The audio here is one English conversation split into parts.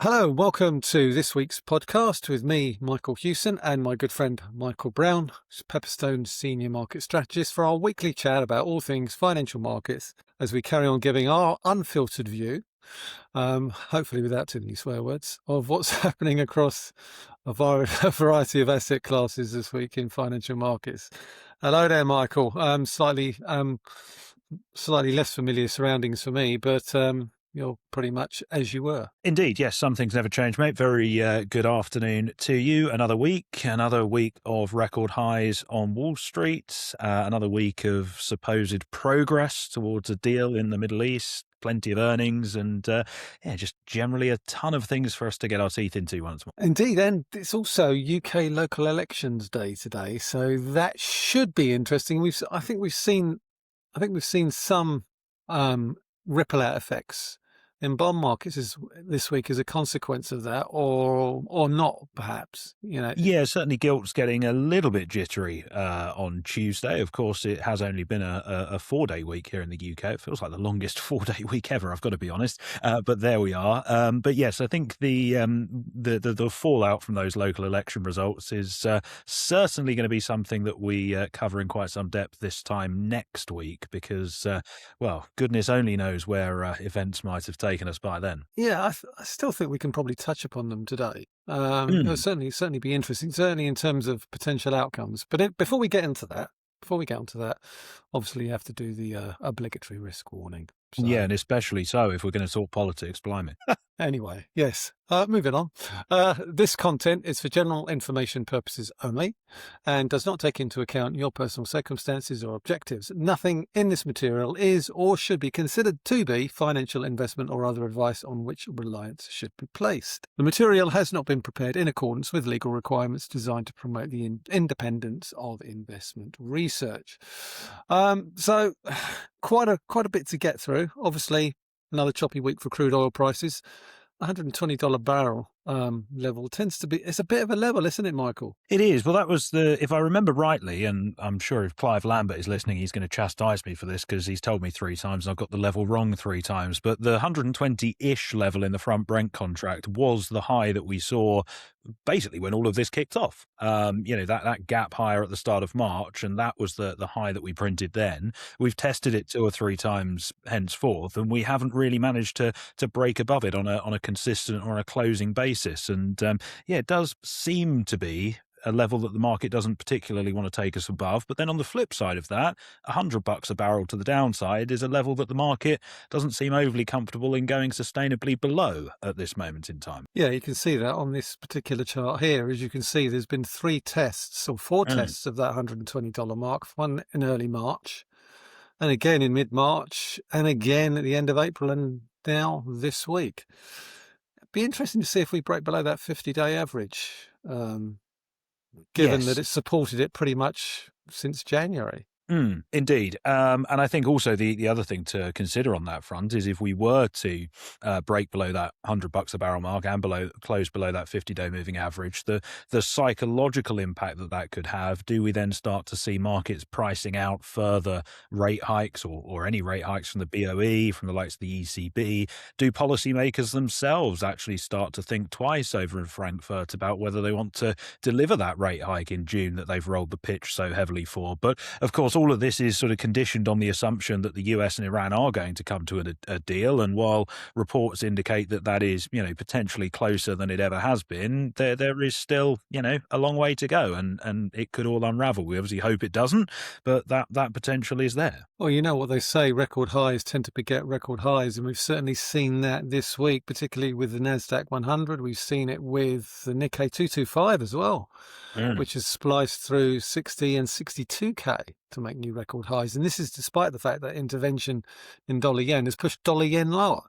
Hello, welcome to this week's podcast with me, Michael Hewson, and my good friend Michael Brown, Pepperstone Senior Market Strategist, for our weekly chat about all things financial markets as we carry on giving our unfiltered view, hopefully without too many swear words, of what's happening across a variety of asset classes this week in financial markets. Hello there, Michael. Slightly less familiar surroundings for me, but you're pretty much as you were. Indeed, yes, some things never change, mate. Very good afternoon to you. Another week of record highs on Wall Street, another week of supposed progress towards a deal in the Middle East, plenty of earnings, and just generally a ton of things for us to get our teeth into once more. Indeed, and it's also UK local elections day today, so that should be interesting. I think we've seen some ripple out effects in bond markets this week as a consequence of that, or not, perhaps. Yeah, certainly gilt's getting a little bit jittery on Tuesday. Of course, it has only been a 4-day week here in the UK. It feels like the longest 4-day week ever, I've got to be honest. But there we are. But yes, I think the fallout from those local election results is certainly going to be something that we cover in quite some depth this time next week, because, goodness only knows where events might have taken us by then. Yeah, I still think we can probably touch upon them today. It'll certainly be interesting, certainly in terms of potential outcomes. But before we get onto that, obviously you have to do the obligatory risk warning. So, Yeah, and especially so if we're going to talk politics, blimey. anyway, yes. Moving on. This content is for general information purposes only and does not take into account your personal circumstances or objectives. Nothing in this material is or should be considered to be financial investment or other advice on which reliance should be placed. The material has not been prepared in accordance with legal requirements designed to promote the independence of investment research. So quite a bit to get through. Obviously, another choppy week for crude oil prices. $120 barrel level it's a bit of a level, isn't it, Michael? It is. Well, that was if I remember rightly, and I'm sure if Clive Lambert is listening, he's going to chastise me for this because he's told me 3 times and I've got the level wrong 3 times. But the 120-ish level in the front Brent contract was the high that we saw basically when all of this kicked off. That gap higher at the start of March, and that was the high that we printed then. We've tested it 2 or 3 times henceforth, and we haven't really managed to break above it on a consistent or on a closing basis. And it does seem to be a level that the market doesn't particularly want to take us above. But then on the flip side of that, $100 a barrel to the downside is a level that the market doesn't seem overly comfortable in going sustainably below at this moment in time. Yeah, you can see that on this particular chart here. As you can see, there's been 3 tests or 4 tests of that $120 mark, one in early March, and again in mid-March, and again at the end of April, and now this week. It'd be interesting to see if we break below that 50-day average, given that it's supported it pretty much since January. Indeed. And I think also the other thing to consider on that front is if we were to break below that $100 a barrel mark and close below that 50-day moving average, the psychological impact that could have, do we then start to see markets pricing out further rate hikes or any rate hikes from the BOE, from the likes of the ECB? Do policymakers themselves actually start to think twice over in Frankfurt about whether they want to deliver that rate hike in June that they've rolled the pitch so heavily for? But of course, all of this is sort of conditioned on the assumption that the US and Iran are going to come to a deal. And while reports indicate that is, potentially closer than it ever has been, there is still, a long way to go, and it could all unravel. We obviously hope it doesn't, but that potential is there. Well, you know what they say, record highs tend to beget record highs, and we've certainly seen that this week, particularly with the NASDAQ 100. We've seen it with the Nikkei 225 as well, which has spliced through 60 and 62K to make new record highs. And this is despite the fact that intervention in dollar yen has pushed dollar yen lower.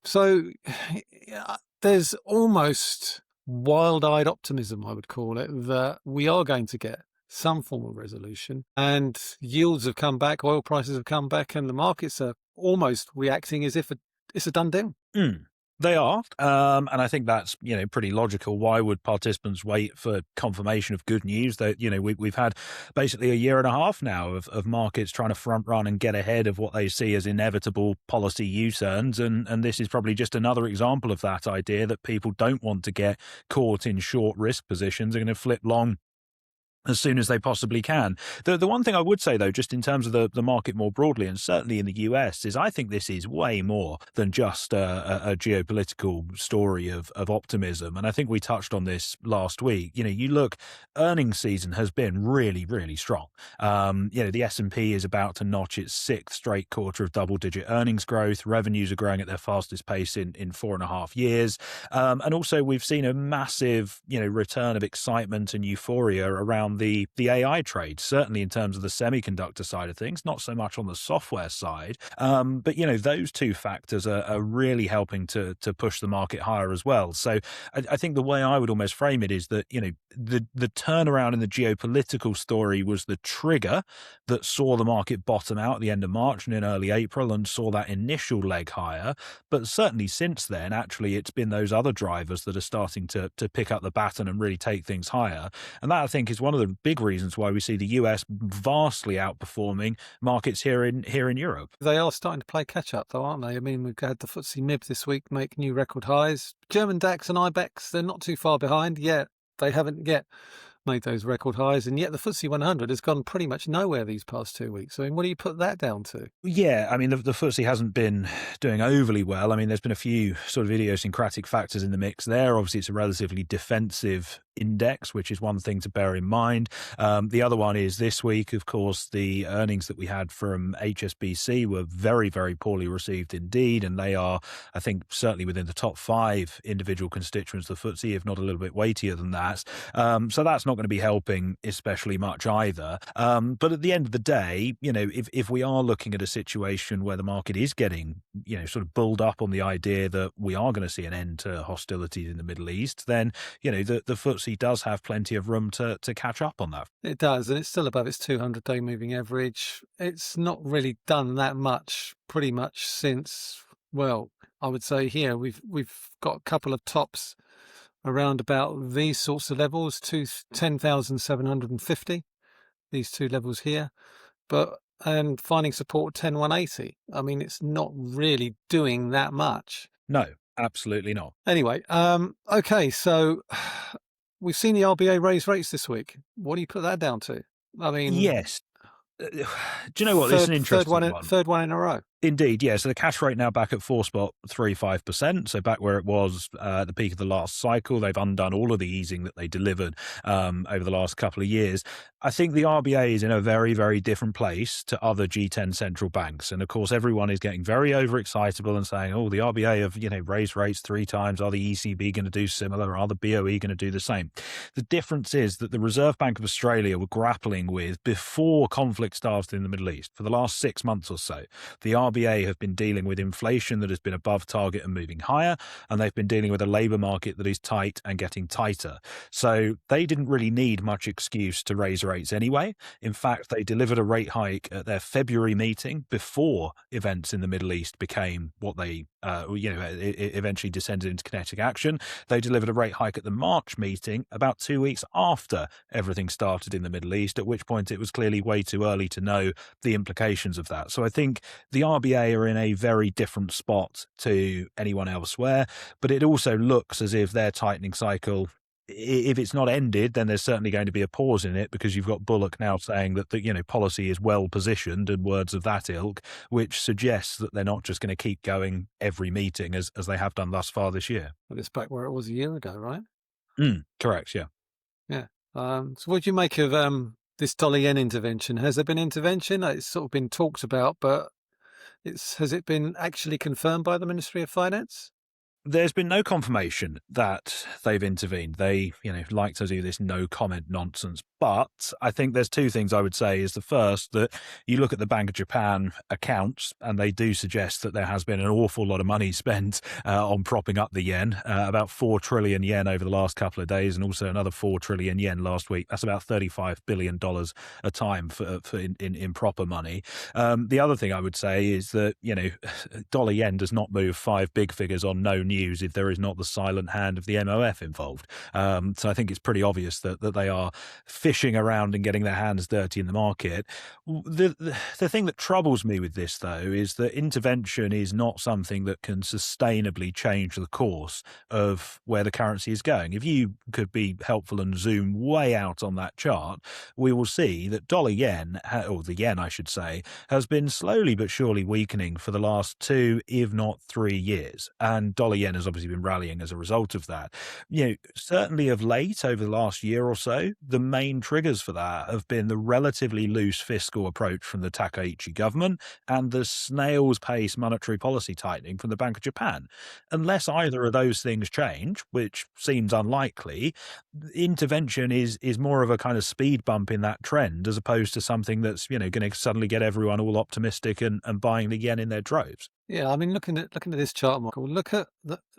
So there's almost wild-eyed optimism, I would call it, that we are going to get some form of resolution, and yields have come back, oil prices have come back, and the markets are almost reacting as if it's a done deal. They are, and I think that's pretty logical. Why would participants wait for confirmation of good news? That we've had basically a year and a half now of markets trying to front run and get ahead of what they see as inevitable policy U-turns, and this is probably just another example of that idea that people don't want to get caught in short risk positions. Are going to flip long as soon as they possibly can. The one thing I would say, though, just in terms of the market more broadly, and certainly in the US, is I think this is way more than just a geopolitical story of optimism. And I think we touched on this last week. You look, earnings season has been really, really strong. The S&P is about to notch its sixth straight quarter of double-digit earnings growth. Revenues are growing at their fastest pace in 4.5 years. And also we've seen a massive, return of excitement and euphoria around the AI trade, certainly in terms of the semiconductor side of things, not so much on the software side. But, those two factors are really helping to push the market higher as well. So I think the way I would almost frame it is that, the turnaround in the geopolitical story was the trigger that saw the market bottom out at the end of March and in early April and saw that initial leg higher. But certainly since then, actually, it's been those other drivers that are starting to pick up the baton and really take things higher. And that, I think, is one of the big reasons why we see the US vastly outperforming markets here in Europe. They are starting to play catch up, though, aren't they? I mean, we've had the FTSE MIB this week make new record highs. German DAX and IBEX, they're not too far behind yet. They haven't yet made those record highs, and yet the FTSE 100 has gone pretty much nowhere these past 2 weeks. I mean, what do you put that down to? Yeah, I mean, the FTSE hasn't been doing overly well. I mean, there's been a few sort of idiosyncratic factors in the mix there. Obviously, it's a relatively defensive index, which is one thing to bear in mind. The other one is this week, of course, the earnings that we had from HSBC were very, very poorly received indeed, and they are, I think, certainly within the top 5 individual constituents of the FTSE, if not a little bit weightier than that. So that's not going to be helping especially much either. But at the end of the day, if we are looking at a situation where the market is getting, sort of bulled up on the idea that we are going to see an end to hostilities in the Middle East, then, the FTSE does have plenty of room to catch up on that. It does, and it's still above its 200-day moving average. It's not really done that much, pretty much since, well, I would say here we've got a couple of tops around about these sorts of levels, to 10,750, these two levels here, and finding support 10,180. I mean, it's not really doing that much. No, absolutely not. Anyway, okay, so we've seen the RBA raise rates this week. What do you put that down to? I mean, yes. Do you know what? This is an interesting one. Third one in a row. Indeed, yeah. So the cash rate now back at 4.35%. So back where it was at the peak of the last cycle. They've undone all of the easing that they delivered over the last couple of years. I think the RBA is in a very, very different place to other G10 central banks. And of course, everyone is getting very overexcitable and saying, oh, the RBA have, raised rates 3 times. Are the ECB going to do similar? Are the BOE going to do the same? The difference is that the Reserve Bank of Australia were grappling with, before conflict started in the Middle East, for the last 6 months or so, the RBA have been dealing with inflation that has been above target and moving higher, and they've been dealing with a labour market that is tight and getting tighter. So they didn't really need much excuse to raise rates anyway. In fact, they delivered a rate hike at their February meeting before events in the Middle East became what they, it eventually descended into kinetic action. They delivered a rate hike at the March meeting about 2 weeks after everything started in the Middle East, at which point it was clearly way too early to know the implications of that. So I think the RBA are in a very different spot to anyone elsewhere, but it also looks as if their tightening cycle, if it's not ended, then there's certainly going to be a pause in it, because you've got Bullock now saying that the policy is well positioned and words of that ilk, which suggests that they're not just going to keep going every meeting as they have done thus far this year. But it's back where it was a year ago, right? Correct, yeah. Yeah. So what do you make of this dollar yen intervention? Has there been intervention? It's sort of been talked about, but has it been actually confirmed by the Ministry of Finance? There's been no confirmation that they've intervened. They, like to do this no comment nonsense. But I think there's 2 things I would say. Is the first, that you look at the Bank of Japan accounts, and they do suggest that there has been an awful lot of money spent on propping up the yen, about 4 trillion yen over the last couple of days, and also another 4 trillion yen last week. That's about $35 billion a time for in proper money. The other thing I would say is that, dollar yen does not move 5 big figures on no news news if there is not the silent hand of the MOF involved. So I think it's pretty obvious that they are fishing around and getting their hands dirty in the market. The thing that troubles me with this, though, is that intervention is not something that can sustainably change the course of where the currency is going. If you could be helpful and zoom way out on that chart, we will see that dollar yen, or the yen, I should say, has been slowly but surely weakening for the last 2, if not 3 years. And dollar yen has obviously been rallying as a result of that. Certainly of late, over the last year or so, the main triggers for that have been the relatively loose fiscal approach from the Takaichi government and the snail's pace monetary policy tightening from the Bank of Japan. Unless either of those things change, which seems unlikely, intervention is more of a kind of speed bump in that trend as opposed to something that's going to suddenly get everyone all optimistic and buying the yen in their droves. Yeah, I mean, looking at this chart, Michael, look at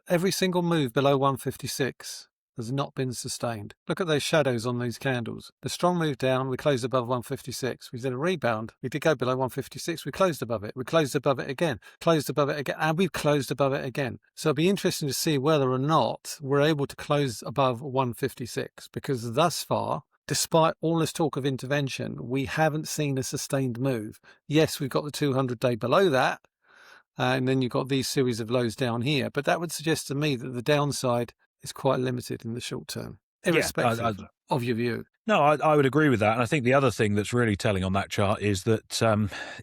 every single move below 156 has not been sustained. Look at those shadows on these candles. The strong move down, we closed above 156. We did a rebound. We did go below 156. We closed above it. We closed above it again. Closed above it again. And we've closed above it again. So it'll be interesting to see whether or not we're able to close above 156, because thus far, despite all this talk of intervention, we haven't seen a sustained move. Yes, we've got the 200-day below that, and then you've got these series of lows down here. But that would suggest to me that the downside is quite limited in the short term, irrespective of your view. No, I would agree with that. And I think the other thing that's really telling on that chart is that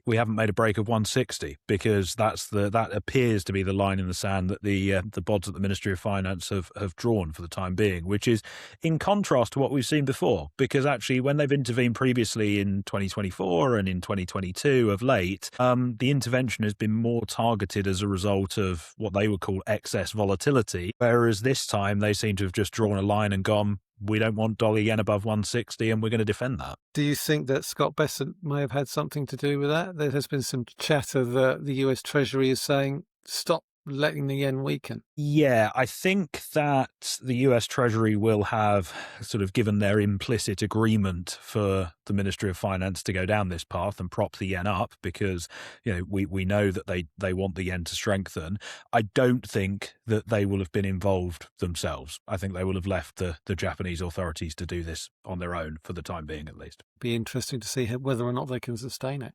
we haven't made a break of 160, because that appears to be the line in the sand that the bods at the Ministry of Finance have drawn for the time being, which is in contrast to what we've seen before. Because actually, when they've intervened previously in 2024 and in 2022 of late, the intervention has been more targeted as a result of what they would call excess volatility, whereas this time they seem to have just drawn a line and gone, we don't want dollar yen above 160 and we're going to defend that. Do you think that Scott Bessent may have had something to do with that? There has been some chatter that the US Treasury is saying, stop letting the yen weaken. Yeah, I think that the US Treasury will have sort of given their implicit agreement for the Ministry of Finance to go down this path and prop the yen up, because we know that they want the yen to strengthen. I don't think that they will have been involved themselves. I think they will have left the Japanese authorities to do this on their own for the time being, at least. Be interesting to see whether or not they can sustain it.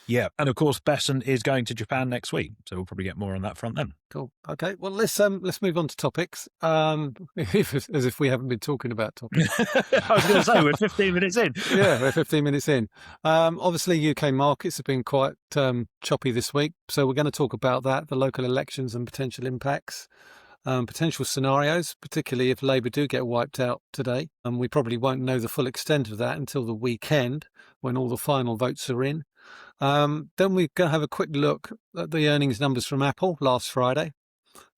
Yeah, and of course Bessent is going to Japan next week, so we'll probably get more on that front then. Cool. Okay, well let's move on to topics. As if we haven't been talking about topics. I was going to say we're 15 minutes in. Yeah, we're 15 minutes in. Obviously, UK markets have been quite choppy this week, so we're going to talk about that, the local elections and potential impacts. Potential scenarios, particularly if Labour do get wiped out today. And we probably won't know the full extent of that until the weekend when all the final votes are in. Then we're going to have a quick look at the earnings numbers from Apple last Friday.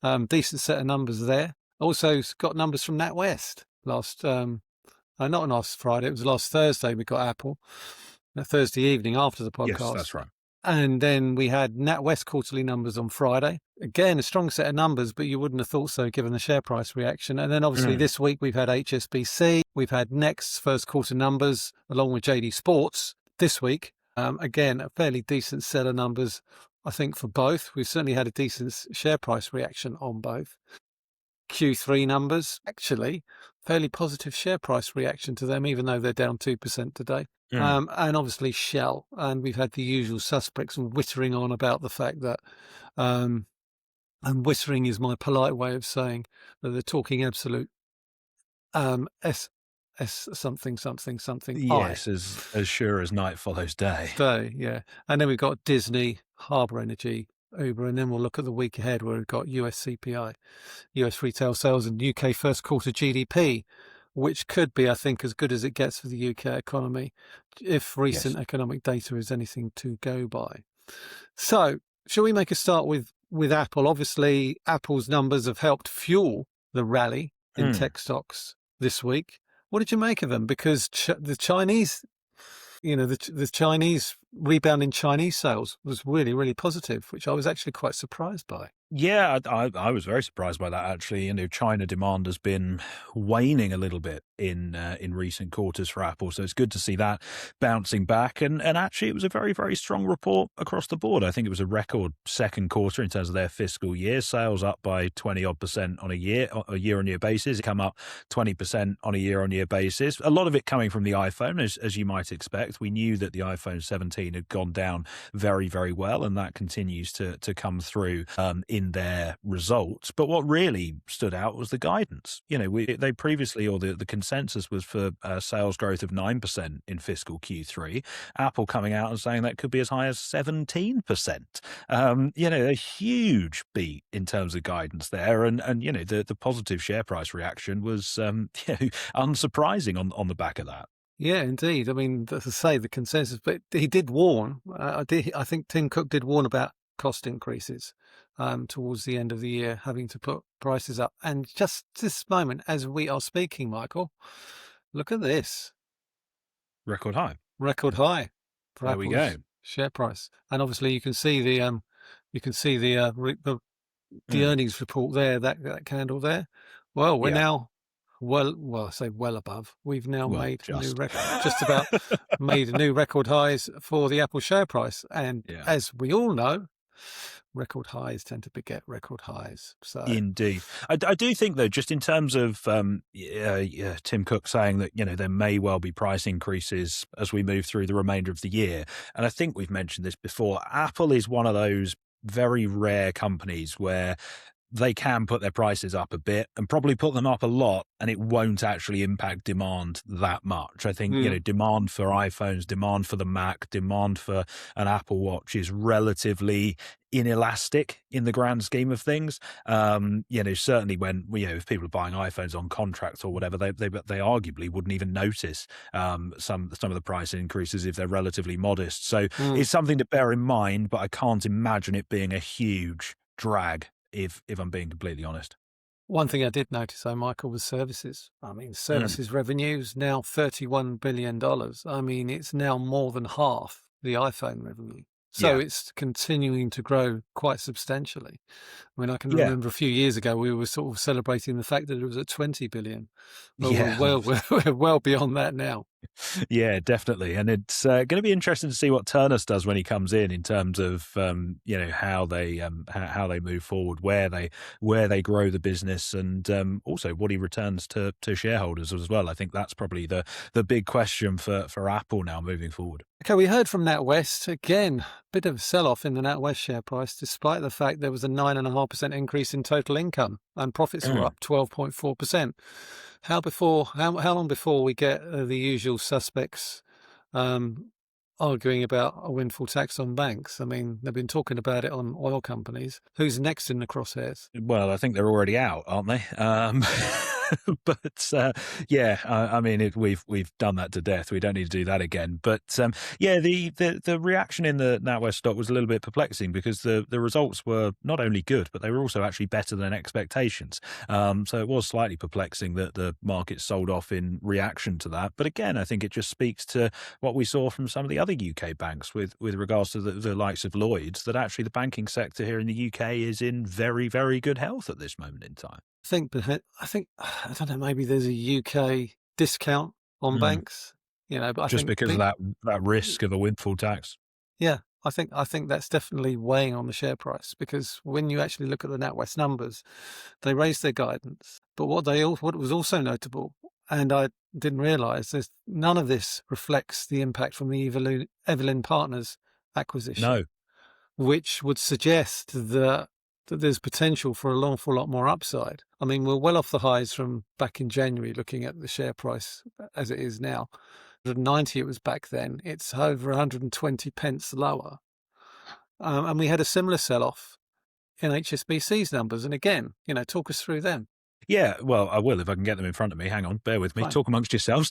Decent set of numbers there. Also got numbers from NatWest not last Friday, it was last Thursday we got Apple. Thursday evening after the podcast. Yes, that's right. And then we had NatWest quarterly numbers on Friday. Again, a strong set of numbers, but you wouldn't have thought so given the share price reaction. And then obviously this week we've had HSBC. We've had Next's first quarter numbers along with JD Sports this week. Again, a fairly decent set of numbers, I think, for both. We've certainly had a decent share price reaction on both. Q3 numbers, actually, fairly positive share price reaction to them, even though they're down 2% today. And obviously Shell. And we've had the usual suspects whittering on about the fact that, and whittering is my polite way of saying that they're talking absolute S something. Yes, as sure as night follows day. Yeah. And then we've got Disney, Harbour Energy, Uber, and then we'll look at the week ahead where we've got US CPI, US retail sales and UK first quarter GDP, which could be, I think, as good as it gets for the UK economy if recent economic data is anything to go by. So shall we make a start with Apple? Obviously, Apple's numbers have helped fuel the rally in tech stocks this week. What did you make of them? Because the Chinese, the Chinese rebound in Chinese sales was really, really positive, which I was actually quite surprised by. Yeah, I was very surprised by that actually. China demand has been waning a little bit in recent quarters for Apple, so it's good to see that bouncing back. And actually, it was a very very strong report across the board. I think it was a record second quarter in terms of their fiscal year. Sales up by 20% on a year on year basis. It come up 20% on a year on year basis. A lot of it coming from the iPhone, as you might expect. We knew that the iPhone 17 had gone down very very well, and that continues to come through in their results. But what really stood out was the guidance. They previously, or the consensus was for sales growth of 9% in fiscal Q3. Apple coming out and saying that could be as high as 17%. A huge beat in terms of guidance there, and the positive share price reaction was unsurprising on the back of that. Yeah, indeed. I mean, as I say, the consensus, but he did warn. I think Tim Cook did warn about cost increases towards the end of the year, having to put prices up. And just this moment, as we are speaking, Michael, look at this Record high. record high for There we go. Apple's share price, and obviously you can see the Mm, earnings report there, that candle there. Well, we're yeah. now I say well above. We've now Well, made a new just. record, just about made a new record highs for the Apple share price. And Yeah. as we all know, record highs tend to beget record highs. So, Indeed. I do think, though, just in terms of Tim Cook saying that, there may well be price increases as we move through the remainder of the year. And I think we've mentioned this before. Apple is one of those very rare companies where they can put their prices up a bit and probably put them up a lot, and it won't actually impact demand that much. I think, mm, demand for iPhones, demand for the Mac, demand for an Apple Watch is relatively inelastic in the grand scheme of things. Certainly when, if people are buying iPhones on contracts or whatever, they arguably wouldn't even notice some of the price increases if they're relatively modest. So mm. it's something to bear in mind, but I can't imagine it being a huge drag if I'm being completely honest. One thing I did notice, though, Michael, was services. I mean, services revenues now $31 billion. I mean, it's now more than half the iPhone revenue. So Yeah. it's continuing to grow quite substantially. I mean, I can Yeah. remember a few years ago, we were sort of celebrating the fact that it was at 20 billion. Well, Yeah. we're well beyond that now. Yeah, definitely. And it's going to be interesting to see what Turnus does when he comes in terms of how they move forward, where they grow the business, and also what he returns to shareholders as well. I think that's probably the big question for Apple now moving forward. Okay, we heard from NatWest again, bit of a sell-off in the NatWest share price, despite the fact there was a 9.5% increase in total income and profits were up 12.4%. How long before we get the usual suspects arguing about a windfall tax on banks? I mean, they've been talking about it on oil companies. Who's next in the crosshairs? Well, I think they're already out, aren't they? But yeah, I mean, we've done that to death. We don't need to do that again. But yeah, the reaction in the NatWest stock was a little bit perplexing because the results were not only good, but they were also actually better than expectations. So it was slightly perplexing that the market sold off in reaction to that. But again, I think it just speaks to what we saw from some of the other UK banks with regards to the likes of Lloyds, that actually the banking sector here in the UK is in very, very good health at this moment in time. I don't know, maybe there's a UK discount on Mm. banks, but I Just think because of that risk of a windfall tax. yeah, I think that's definitely weighing on the share price, because when you actually look at the NatWest numbers, they raised their guidance. But what was also notable, and I didn't realise, is none of this reflects the impact from the Evelyn Partners acquisition, No. which would suggest that there's potential for an awful lot more upside. I mean, we're well off the highs from back in January, looking at the share price as it is now. 190 it was back then. It's over 120 pence lower. And we had a similar sell-off in HSBC's numbers. And again, talk us through them. Yeah, well, I will if I can get them in front of me. Hang on, bear with me. Fine. Talk amongst yourselves.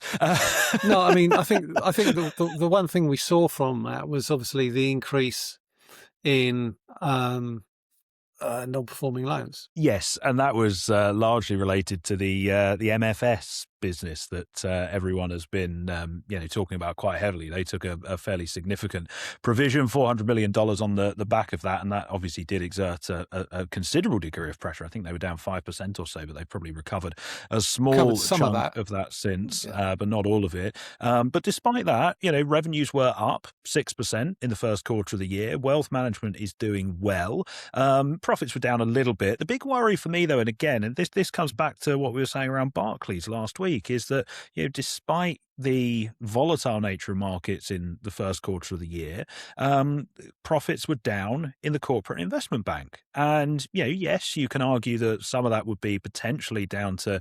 No, I mean, I think the one thing we saw from that was obviously the increase in non-performing loans. Yes, and that was largely related to the MFS business that everyone has been talking about quite heavily. They took a fairly significant provision, $400 million on the back of that, and that obviously did exert a considerable degree of pressure. I think they were down 5% or so, but they probably recovered a Covered small some chunk of that since, but not all of it. But despite that, revenues were up 6% in the first quarter of the year. Wealth management is doing well. Profits were down a little bit. The big worry for me, though, and again, and this comes back to what we were saying around Barclays last week, is that despite the volatile nature of markets in the first quarter of the year, profits were down in the corporate investment bank. And, yes, you can argue that some of that would be potentially down to,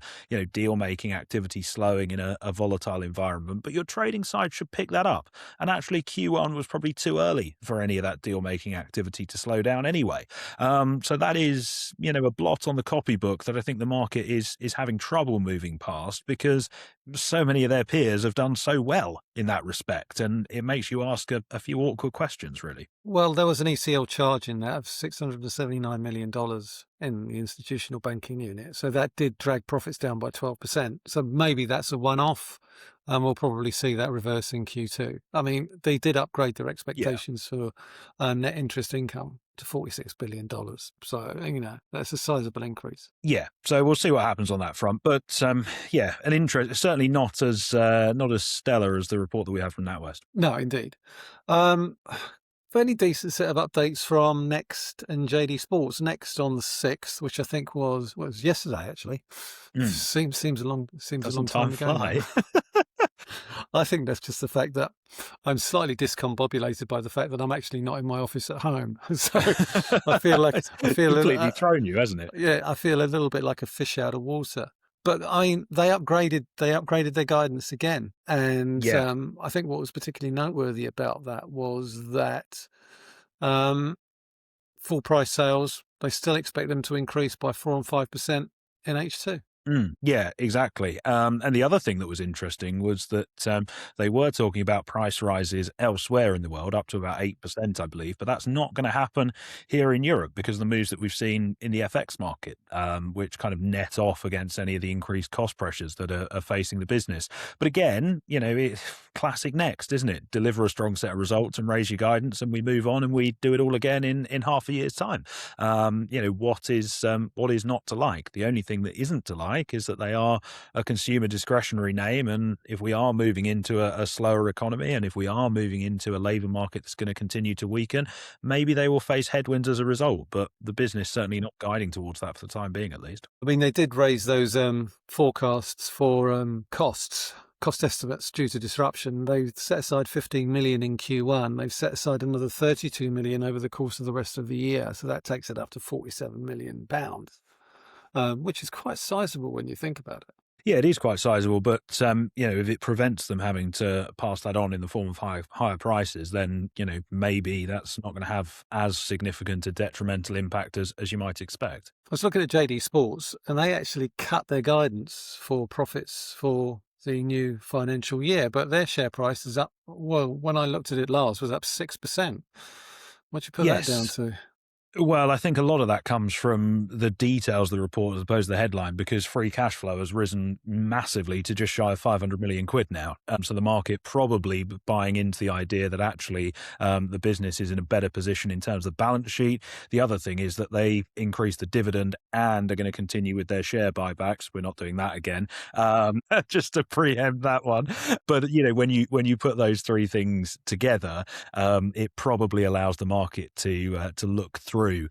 deal-making activity slowing in a volatile environment, but your trading side should pick that up. And actually, Q1 was probably too early for any of that deal-making activity to slow down anyway. So that is, a blot on the copybook that I think the market is having trouble moving past, because so many of their peers have done so well in that respect, and it makes you ask a few awkward questions, really. Well, there was an ECL charge in that of $679 million in the institutional banking unit. So that did drag profits down by 12%. So maybe that's a one-off, and we'll probably see that reverse in Q2. I mean, they did upgrade their expectations for net interest income to $46 billion. So, that's a sizable increase. Yeah, so we'll see what happens on that front. But an interest, certainly not as stellar as the report that we have from NatWest. No, indeed. Fairly decent set of updates from Next and JD Sports. Next on the 6th, which I think was yesterday, actually. Seems a long time ago. Fly. I think that's just the fact that I'm slightly discombobulated by the fact that I'm actually not in my office at home. So I feel completely thrown you, hasn't it? Yeah, I feel a little bit like a fish out of water. But they upgraded their guidance again, and I think what was particularly noteworthy about that was that full price sales, they still expect them to increase by 4% and 5% in H2. Yeah, exactly. And the other thing that was interesting was that they were talking about price rises elsewhere in the world, up to about 8%, I believe. But that's not going to happen here in Europe because of the moves that we've seen in the FX market, which kind of net off against any of the increased cost pressures that are facing the business. But again, it's classic Next, isn't it? Deliver a strong set of results and raise your guidance, and we move on and we do it all again in half a year's time. What is not to like? The only thing that isn't to like is that they are a consumer discretionary name, and if we are moving into a slower economy, and if we are moving into a labour market that's going to continue to weaken, maybe they will face headwinds as a result, but the business certainly not guiding towards that for the time being, at least. I mean, they did raise those forecasts for cost estimates due to disruption. They've set aside 15 million in Q1. They've set aside another 32 million over the course of the rest of the year, so that takes it up to 47 million pounds. Which is quite sizable when you think about it. Yeah, it is quite sizable, but if it prevents them having to pass that on in the form of higher prices, then maybe that's not going to have as significant a detrimental impact as you might expect. I was looking at JD Sports, and they actually cut their guidance for profits for the new financial year, but their share price is up. Well, when I looked at it last, was up 6%. What do you put that down to? Well, I think a lot of that comes from the details of the report as opposed to the headline, because free cash flow has risen massively to just shy of 500 million quid now. So the market probably buying into the idea that actually the business is in a better position in terms of balance sheet. The other thing is that they increased the dividend and are going to continue with their share buybacks. We're not doing that again, just to preempt that one. But when you put those three things together, it probably allows the market to look through the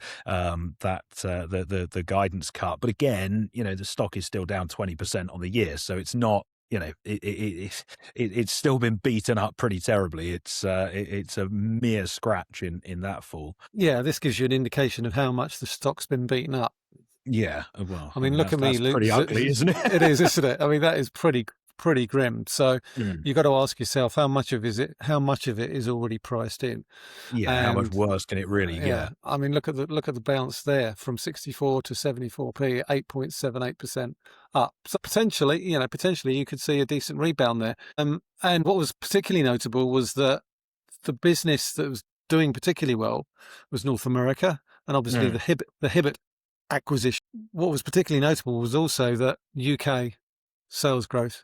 guidance cut. But again, the stock is still down 20% on the year, so it's not. It's still been beaten up pretty terribly. It's a mere scratch in that fall. Yeah, this gives you an indication of how much the stock's been beaten up. Yeah, well, I mean, look at me, Luke. Pretty ugly, isn't it? It is, isn't it? I mean, that is pretty grim. So you've got to ask yourself, how much of it is already priced in? Yeah, and how much worse can it really get? I mean, look at the bounce there from 64 to 74p, 8.78% up. So potentially you could see a decent rebound there. And what was particularly notable was that the business that was doing particularly well was North America, and obviously the Hibbett acquisition. What was particularly notable was also that UK sales growth,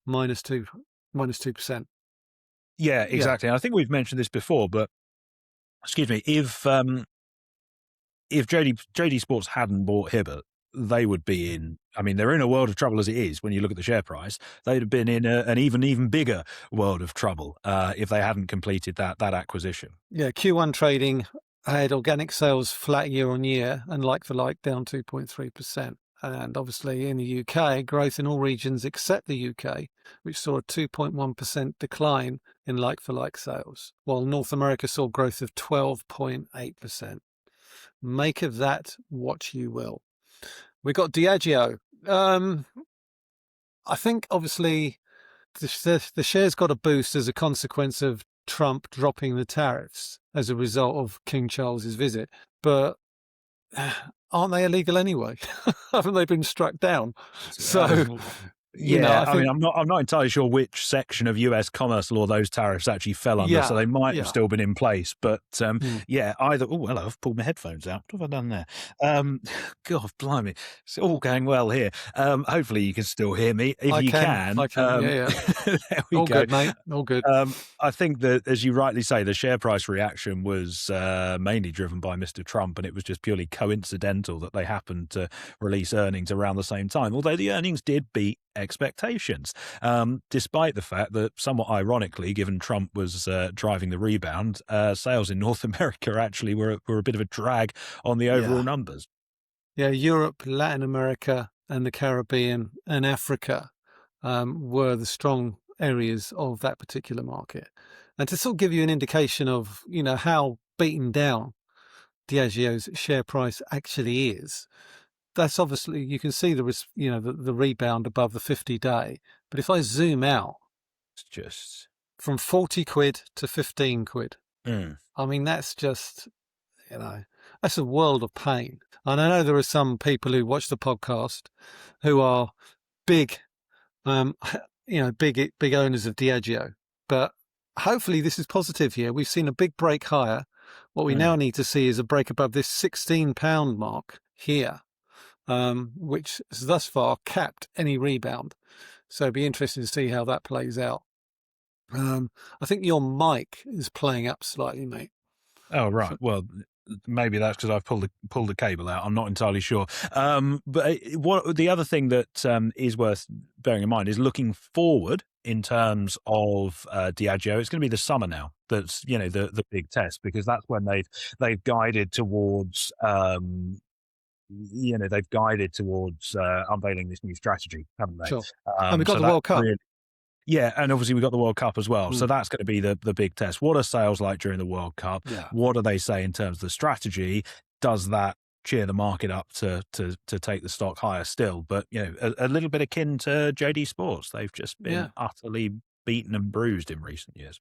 -2%. Yeah, Yeah, exactly. And I think we've mentioned this before, but excuse me, if JD Sports hadn't bought Hibbert, they would be in. I mean, they're in a world of trouble as it is. When you look at the share price, they'd have been in an even bigger world of trouble if they hadn't completed that acquisition. yeah. Q1 trading had organic sales flat year on year and like-for-like down 2.3%. And obviously in the UK, growth in all regions except the UK, which saw a 2.1% decline in like-for-like sales, while North America saw growth of 12.8%. Make of that what you will. We got Diageo. I think obviously the shares got a boost as a consequence of Trump dropping the tariffs as a result of King Charles's visit, but aren't they illegal anyway? Haven't they been struck down? So, Yeah, I I mean, think, I'm not entirely sure which section of US commerce law those tariffs actually fell under, so yeah, they might have yeah. still been in place. But Mm. yeah, either. Oh, hello, I've pulled my headphones out. What have I done there? God, blimey, it's all going well here. Hopefully, you can still hear me. If I you can, can, yeah, yeah. there we All go. good, mate. All good. I think that, as you rightly say, the share price reaction was mainly driven by Mr. Trump, and it was just purely coincidental that they happened to release earnings around the same time, although the earnings did beat expectations, despite the fact that, somewhat ironically, given Trump was driving the rebound, sales in North America actually were a bit of a drag on the overall Yeah. numbers. Yeah, Europe, Latin America, and the Caribbean and Africa were the strong areas of that particular market. And to sort of give you an indication of, how beaten down Diageo's share price actually is, that's obviously, you can see the rebound above the 50-day. But if I zoom out It's just from 40 quid to 15 quid, mm. I mean, that's just, that's a world of pain. And I know there are some people who watch the podcast who are big, big owners of Diageo. But hopefully this is positive here. We've seen a big break higher. What we now need to see is a break above this £16 mark here, which has thus far capped any rebound. So it'd be interesting to see how that plays out. I think your mic is playing up slightly, mate. Oh, right. Well, maybe that's because I've pulled the cable out. I'm not entirely sure. But what the other thing that is worth bearing in mind is looking forward in terms of Diageo. It's going to be the summer now. That's the big test, because that's when they've guided towards they've guided towards unveiling this new strategy, haven't they? Sure. And we've got So the that World Cup. really, yeah, and obviously we've got the World Cup as well. So that's going to be the big test. What are sales like during the World Cup? Yeah. What do they say in terms of the strategy? Does that cheer the market up to take the stock higher still? But, a little bit akin to JD Sports. They've just been utterly beaten and bruised in recent years.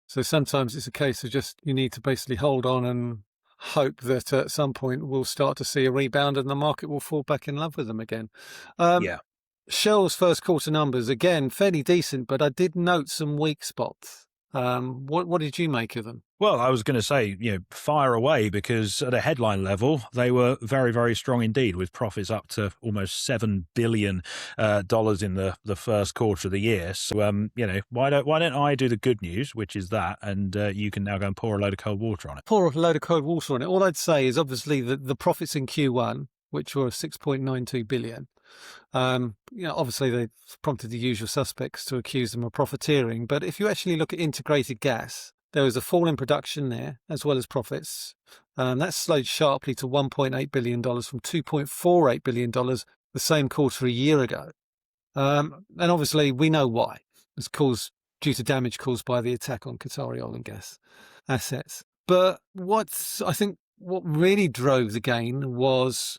So sometimes it's a case of just you need to basically hold on and hope that at some point we'll start to see a rebound and the market will fall back in love with them again. Yeah. Shell's first quarter numbers, again, fairly decent, but I did note some weak spots. What did you make of them? Well, I was going to say, fire away, because at a headline level, they were very, very strong indeed, with profits up to almost $7 billion in the first quarter of the year. So, why don't I do the good news, which is that, and you can now go and pour a load of cold water on it. Pour a load of cold water on it. All I'd say is obviously the profits in Q1, which were 6.92 billion. Obviously they've prompted the usual suspects to accuse them of profiteering. But if you actually look at integrated gas, there was a fall in production there as well as profits. That slowed sharply to $1.8 billion from $2.48 billion the same quarter a year ago. And obviously we know why. It's due to damage caused by the attack on Qatari oil and gas assets. But what really drove the gain was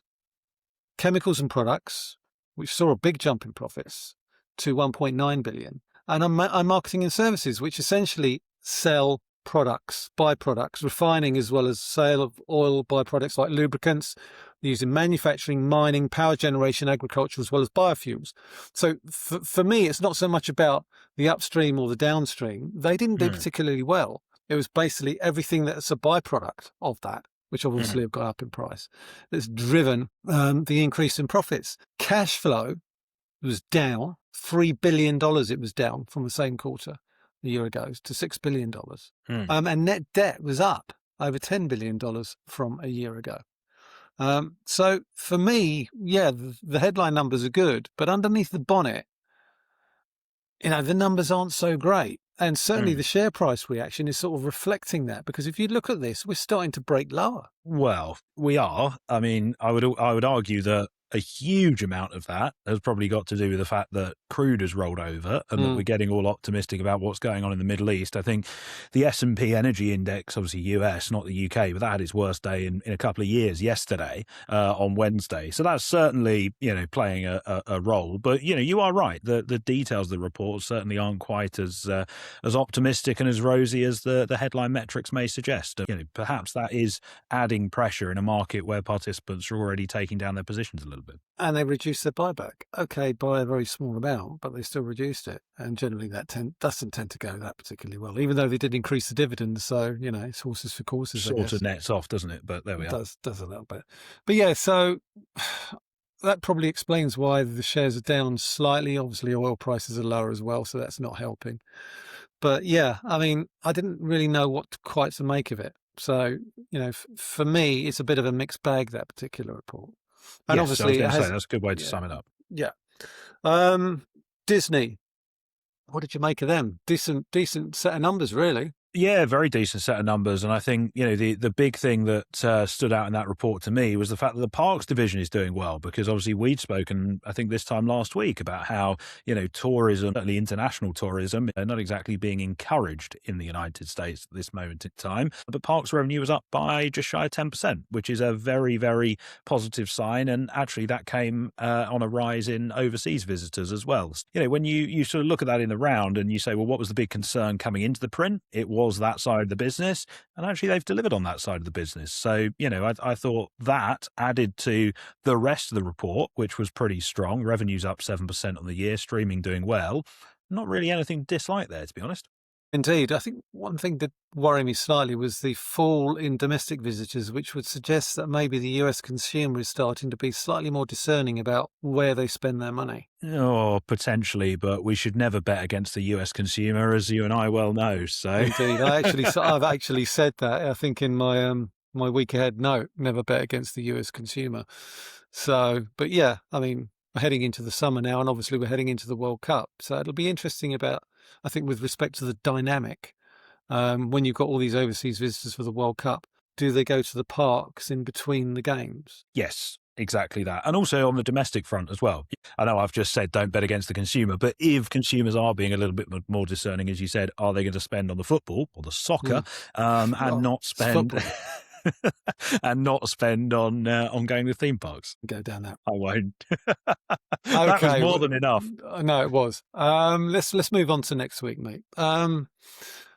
chemicals and products, which saw a big jump in profits to 1.9 billion, and on marketing and services, which essentially sell products, byproducts, refining, as well as sale of oil byproducts like lubricants, used in manufacturing, mining, power generation, agriculture, as well as biofuels. So for me, it's not so much about the upstream or the downstream. They didn't do particularly well. It was basically everything that's a byproduct of that, which obviously have gone up in price, that's driven the increase in profits. Cash flow was down $3 billion. It was down from the same quarter a year ago to $6 billion. And net debt was up over $10 billion from a year ago. So for me, yeah, the headline numbers are good, but underneath the bonnet, the numbers aren't so great. And certainly the share price reaction is sort of reflecting that, because if you look at this, we're starting to break lower. Well, we are. I mean, I would argue that a huge amount of that has probably got to do with the fact that crude has rolled over and that we're getting all optimistic about what's going on in the Middle East. I think the S&P Energy Index, obviously US, not the UK, but that had its worst day in a couple of years yesterday on Wednesday. So that's certainly, playing a role. But, you are right. The details of the report certainly aren't quite as optimistic and as rosy as the headline metrics may suggest. Perhaps that is adding pressure in a market where participants are already taking down their positions a little bit. And they reduced their buyback. Okay, by a very small amount, but they still reduced it. And generally that doesn't tend to go that particularly well, even though they did increase the dividend. So, it's horses for courses. Sort of nets off, doesn't it? But there we are. It does a little bit. But yeah, so that probably explains why the shares are down slightly. Obviously, oil prices are lower as well, so that's not helping. But yeah, I mean, I didn't really know what quite to make of it. So, for me, it's a bit of a mixed bag, that particular report. And yes, obviously, that's a good way to sum it up. Yeah. Disney, what did you make of them? Decent set of numbers, really. Yeah, very decent set of numbers. And I think, the big thing that stood out in that report to me was the fact that the parks division is doing well, because obviously we'd spoken, I think this time last week, about how, tourism, certainly international tourism, not exactly being encouraged in the United States at this moment in time. But parks revenue was up by just shy of 10%, which is a very, very positive sign. And actually that came on a rise in overseas visitors as well. When you sort of look at that in the round and you say, well, what was the big concern coming into the print? It was that side of the business, and actually they've delivered on that side of the business. So, I thought that added to the rest of the report, which was pretty strong. Revenue's up 7% on the year, streaming doing well. Not really anything to dislike there, to be honest. Indeed. I think one thing that worried me slightly was the fall in domestic visitors, which would suggest that maybe the US consumer is starting to be slightly more discerning about where they spend their money. Oh, potentially, but we should never bet against the US consumer, as you and I well know. So indeed, I've actually said that, I think, in my my week ahead note, never bet against the US consumer. So, but yeah, I mean, we're heading into the summer now, and obviously we're heading into the World Cup. So it'll be interesting about, I think, with respect to the dynamic, when you've got all these overseas visitors for the World Cup, do they go to the parks in between the games? Yes, exactly that. And also on the domestic front as well. I know I've just said don't bet against the consumer, but if consumers are being a little bit more discerning, as you said, are they going to spend on the football or the soccer and not spend... and not spend on going to theme parks? Go down that. I won't. That was more than enough. No, it was. Let's move on to next week, mate.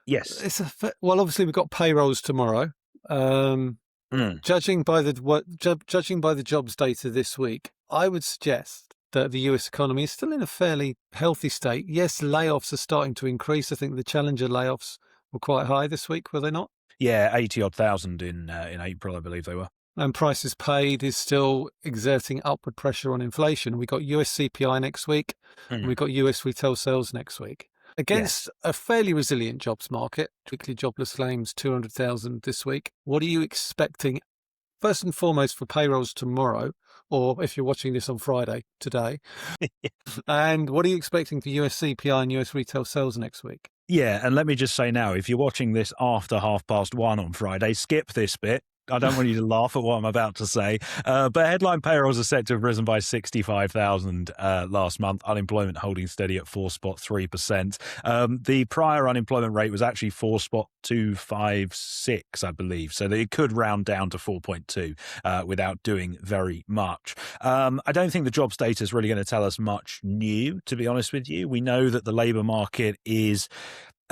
Yes. Well, obviously we've got payrolls tomorrow. Judging by the jobs data this week, I would suggest that the US economy is still in a fairly healthy state. Yes, layoffs are starting to increase. I think the Challenger layoffs were quite high this week, were they not? Yeah, 80-odd thousand in April, I believe they were. And prices paid is still exerting upward pressure on inflation. We got US CPI next week, and we got US retail sales next week. Against a fairly resilient jobs market, weekly jobless claims 200,000 this week. What are you expecting, first and foremost, for payrolls tomorrow, or if you're watching this on Friday, today? And what are you expecting for US CPI and US retail sales next week? Yeah, and let me just say now, if you're watching this after 1:30 on Friday, skip this bit. I don't want you to laugh at what I'm about to say. But headline payrolls are set to have risen by 65,000 last month. Unemployment holding steady at 4.3%. The prior unemployment rate was actually 4.256, I believe. So it could round down to 4.2 without doing very much. I don't think the jobs data is really going to tell us much new, to be honest with you. We know that the labour market is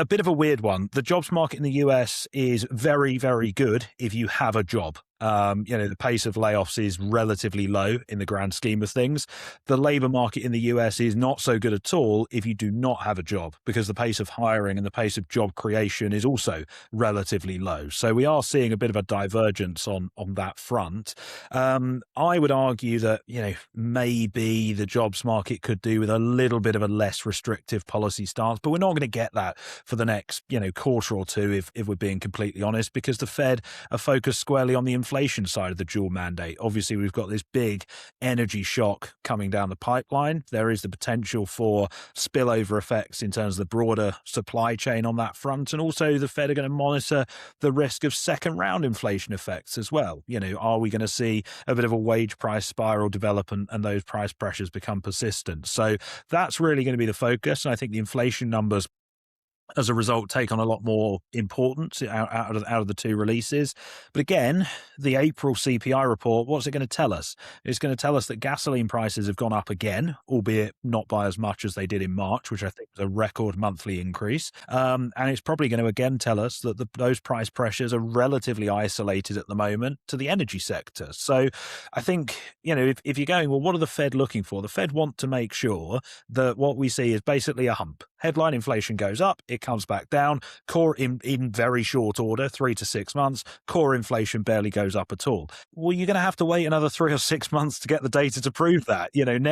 a bit of a weird one. The jobs market in the US is very, very good if you have a job. The pace of layoffs is relatively low in the grand scheme of things. The labor market in the US is not so good at all if you do not have a job, because the pace of hiring and the pace of job creation is also relatively low. So we are seeing a bit of a divergence on that front. I would argue that, maybe the jobs market could do with a little bit of a less restrictive policy stance, but we're not going to get that for the next, quarter or two, if we're being completely honest, because the Fed are focused squarely on the inflation side of the dual mandate. Obviously, we've got this big energy shock coming down the pipeline. There is the potential for spillover effects in terms of the broader supply chain on that front. And also the Fed are going to monitor the risk of second round inflation effects as well. Are we going to see a bit of a wage price spiral develop and those price pressures become persistent? So that's really going to be the focus. And I think the inflation numbers, as a result, take on a lot more importance out of the two releases. But again, the April CPI report, what's it going to tell us? It's going to tell us that gasoline prices have gone up again, albeit not by as much as they did in March, which I think was a record monthly increase. And it's probably going to again tell us that those price pressures are relatively isolated at the moment to the energy sector. So I think, if you're going, well, what are the Fed looking for? The Fed want to make sure that what we see is basically a hump. Headline inflation goes up, it comes back down. Core in very short order, 3 to 6 months, core inflation barely goes up at all. Well, you're going to have to wait another 3 or 6 months to get the data to prove that.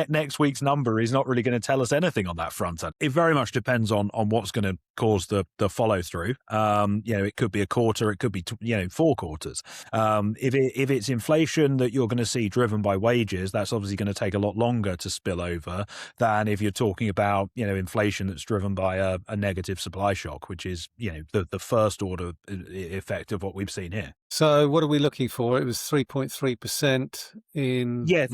Next week's number is not really going to tell us anything on that front. It very much depends on what's going to cause the follow through. It could be a quarter, it could be 4 quarters. If it's inflation that you're going to see driven by wages, that's obviously going to take a lot longer to spill over than if you're talking about inflation that's driven by a negative supply shock, which is the first order effect of what we've seen here. So what are we looking for? It was 3.3% in March.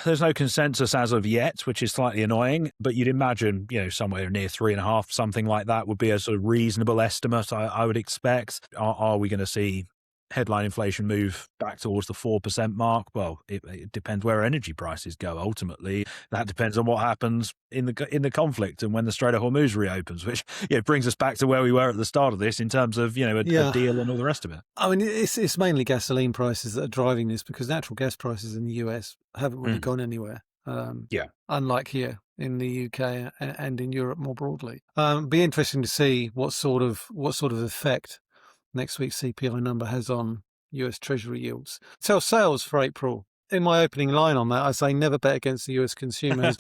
There's no consensus as of yet, which is slightly annoying, but you'd imagine somewhere near 3.5, something like that would be a sort of reasonable estimate. I would expect. Are we going to see headline inflation move back towards the 4% mark? Well, it depends where energy prices go. Ultimately, that depends on what happens in the conflict and when the Strait of Hormuz reopens, which brings us back to where we were at the start of this in terms of a deal and all the rest of it. I mean, it's mainly gasoline prices that are driving this, because natural gas prices in the US haven't really gone anywhere. Unlike here in the UK and in Europe more broadly. Be interesting to see what sort of effect next week's CPI number has on US Treasury yields. Retail sales for April. In my opening line on that, I say never bet against the US consumer has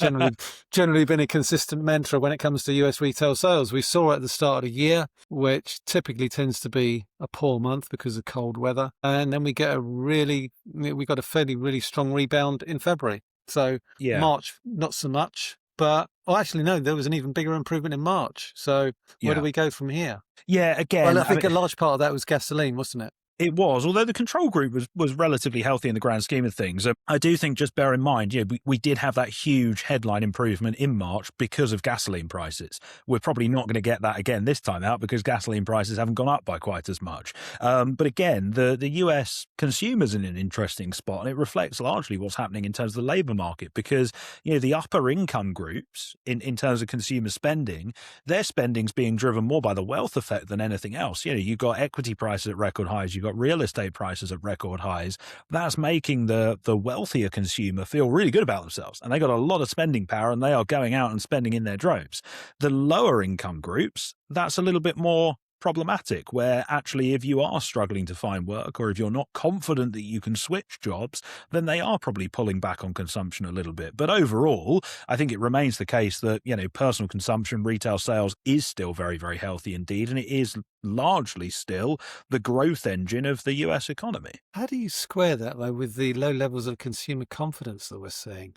generally been a consistent mantra when it comes to US retail sales. We saw it at the start of the year, which typically tends to be a poor month because of cold weather. And then we got a fairly really strong rebound in February. So March, not so much. But, actually, no, there was an even bigger improvement in March. So where do we go from here? Yeah, again. Well, I think a large part of that was gasoline, wasn't it? It was, although the control group was relatively healthy in the grand scheme of things. I do think, just bear in mind, we did have that huge headline improvement in March because of gasoline prices. We're probably not going to get that again this time out because gasoline prices haven't gone up by quite as much. But again, the US consumer's in an interesting spot, and it reflects largely what's happening in terms of the labour market, because the upper income groups in terms of consumer spending, their spending's being driven more by the wealth effect than anything else. You've got equity prices at record highs, you've got real estate prices at record highs. That's making the wealthier consumer feel really good about themselves, and they got a lot of spending power, and they are going out and spending in their droves. The lower income groups, that's a little bit more problematic, where actually if you are struggling to find work, or if you're not confident that you can switch jobs, then they are probably pulling back on consumption a little bit. But overall, I think it remains the case that personal consumption, retail sales is still very, very healthy indeed, and it is largely still the growth engine of the US economy. How do you square that though with the low levels of consumer confidence that we're seeing?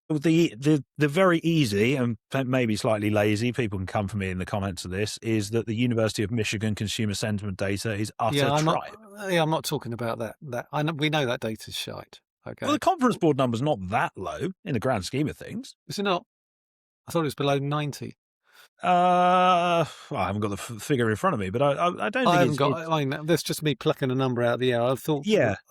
The very easy and maybe slightly lazy, people can come for me in the comments of this, is that the University of Michigan consumer sentiment data is utter tripe. I'm not talking about that. We know that data's shite. Okay. Well, the Conference Board number's not that low in the grand scheme of things. Is it not? I thought it was below 90. I haven't got the figure in front of me, but I don't think that's just me plucking a number out of the air. I thought,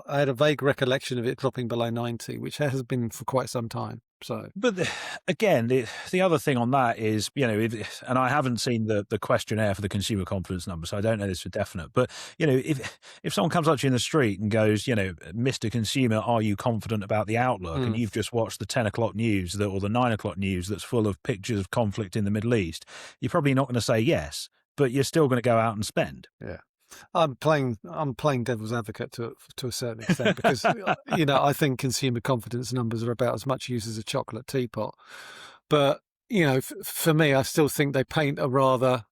I had a vague recollection of it dropping below 90, which has been for quite some time. So, But again, the other thing on that is, and I haven't seen the questionnaire for the consumer confidence number, so I don't know this for definite. But if someone comes up to you in the street and goes, Mr. Consumer, are you confident about the outlook? And you've just watched the 10 o'clock news or the 9 o'clock news that's full of pictures of conflict in the Middle East, you're probably not going to say yes, but you're still going to go out and spend. yeah. I'm playing devil's advocate to a certain extent because I think consumer confidence numbers are about as much use as a chocolate teapot. But for me, I still think they paint a rather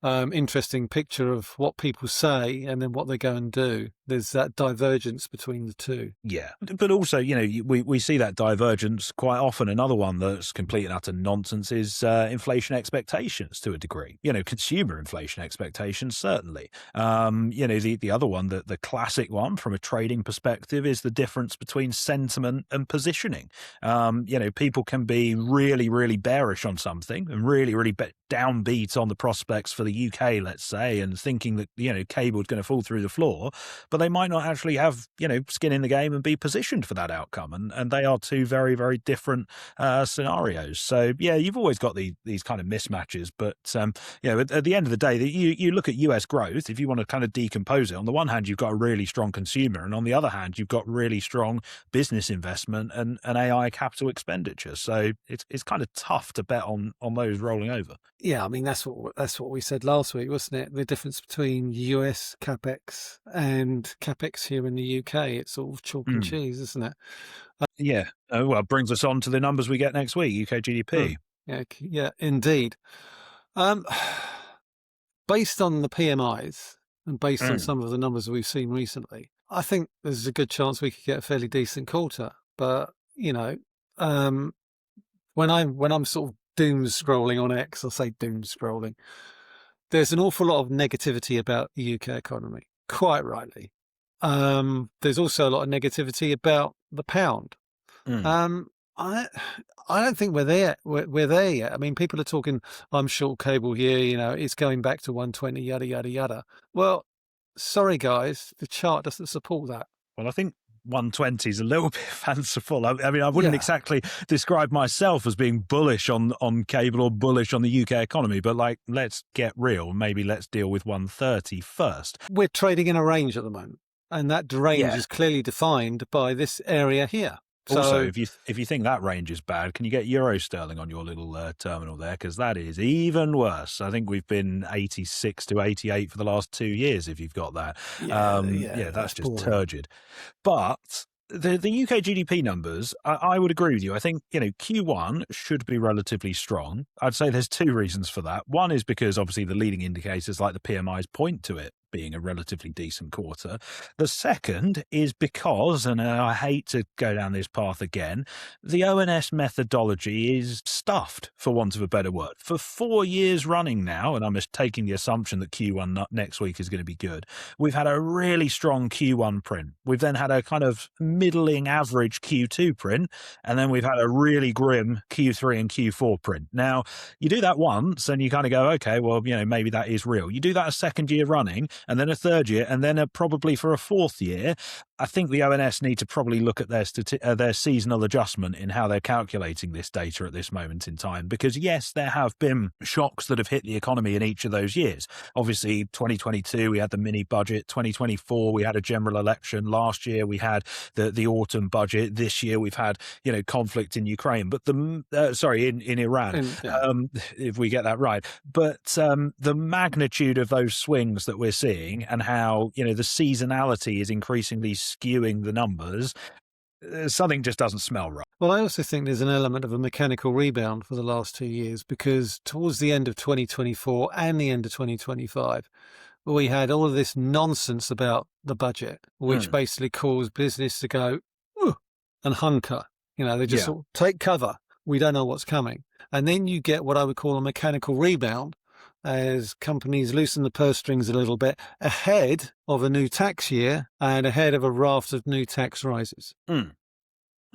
interesting picture of what people say and then what they go and do. There's that divergence between the two. Yeah. But also, we see that divergence quite often. Another one that's complete and utter nonsense is inflation expectations to a degree. Consumer inflation expectations, certainly. The other one, the classic one from a trading perspective is the difference between sentiment and positioning. People can be really, really bearish on something and really, really downbeat on the prospects for the UK, let's say, and thinking that, cable is going to fall through the floor, but they might not actually have, skin in the game and be positioned for that outcome. And they are two very, very different scenarios. So, yeah, you've always got these kind of mismatches. But, at the end of the day, you look at US growth, if you want to kind of decompose it, on the one hand, you've got a really strong consumer. And on the other hand, you've got really strong business investment and AI capital expenditure. So it's kind of tough to bet on those rolling over. Yeah, I mean, that's what we said last week, wasn't it? The difference between US CapEx and CapEx here in the UK, it's sort of chalk and cheese, isn't it? Yeah. Well, it brings us on to the numbers we get next week, UK GDP. Yeah, indeed. Based on the PMIs and based on some of the numbers we've seen recently, I think there's a good chance we could get a fairly decent quarter. But, when I'm sort of doom scrolling on X, I'll say doom scrolling, there's an awful lot of negativity about the UK economy, quite rightly. There's also a lot of negativity about the pound. I don't think we're there. We're there yet. I mean, people are talking, I'm short cable here, it's going back to 120, yada, yada, yada. Well, sorry, guys, the chart doesn't support that. Well, I think 120 is a little bit fanciful. I mean, I wouldn't exactly describe myself as being bullish on cable or bullish on the UK economy, but let's get real. Maybe let's deal with 130 first. We're trading in a range at the moment, and that range is clearly defined by this area here. Also, if you think that range is bad, can you get euro sterling on your little terminal there? Because that is even worse. I think we've been 86 to 88 for the last 2 years. If you've got that, that's just boring. Turgid. But the UK GDP numbers, I would agree with you. I think Q1 should be relatively strong. I'd say there's two reasons for that. One is because obviously the leading indicators like the PMIs point to it being a relatively decent quarter. The second is because, and I hate to go down this path again, the ONS methodology is stuffed, for want of a better word. For 4 years running now, and I'm just taking the assumption that Q1 next week is going to be good, we've had a really strong Q1 print. We've then had a kind of middling average Q2 print, and then we've had a really grim Q3 and Q4 print. Now, you do that once, and you kind of go, okay, well, maybe that is real. You do that a second year running, and then a third year, and then probably for a fourth year, I think the ONS need to probably look at their seasonal adjustment in how they're calculating this data at this moment in time. Because yes, there have been shocks that have hit the economy in each of those years. Obviously, 2022, we had the mini budget. 2024, we had a general election. Last year, we had the autumn budget. This year, we've had, conflict in Ukraine, but in Iran, if we get that right. But the magnitude of those swings that we're seeing and how, the seasonality is increasingly skewing the numbers, something just doesn't smell right. Well, I also think there's an element of a mechanical rebound for the last 2 years, because towards the end of 2024 and the end of 2025, we had all of this nonsense about the budget, which basically caused business to go and hunker. They just sort of take cover. We don't know what's coming. And then you get what I would call a mechanical rebound, as companies loosen the purse strings a little bit ahead of a new tax year and ahead of a raft of new tax rises.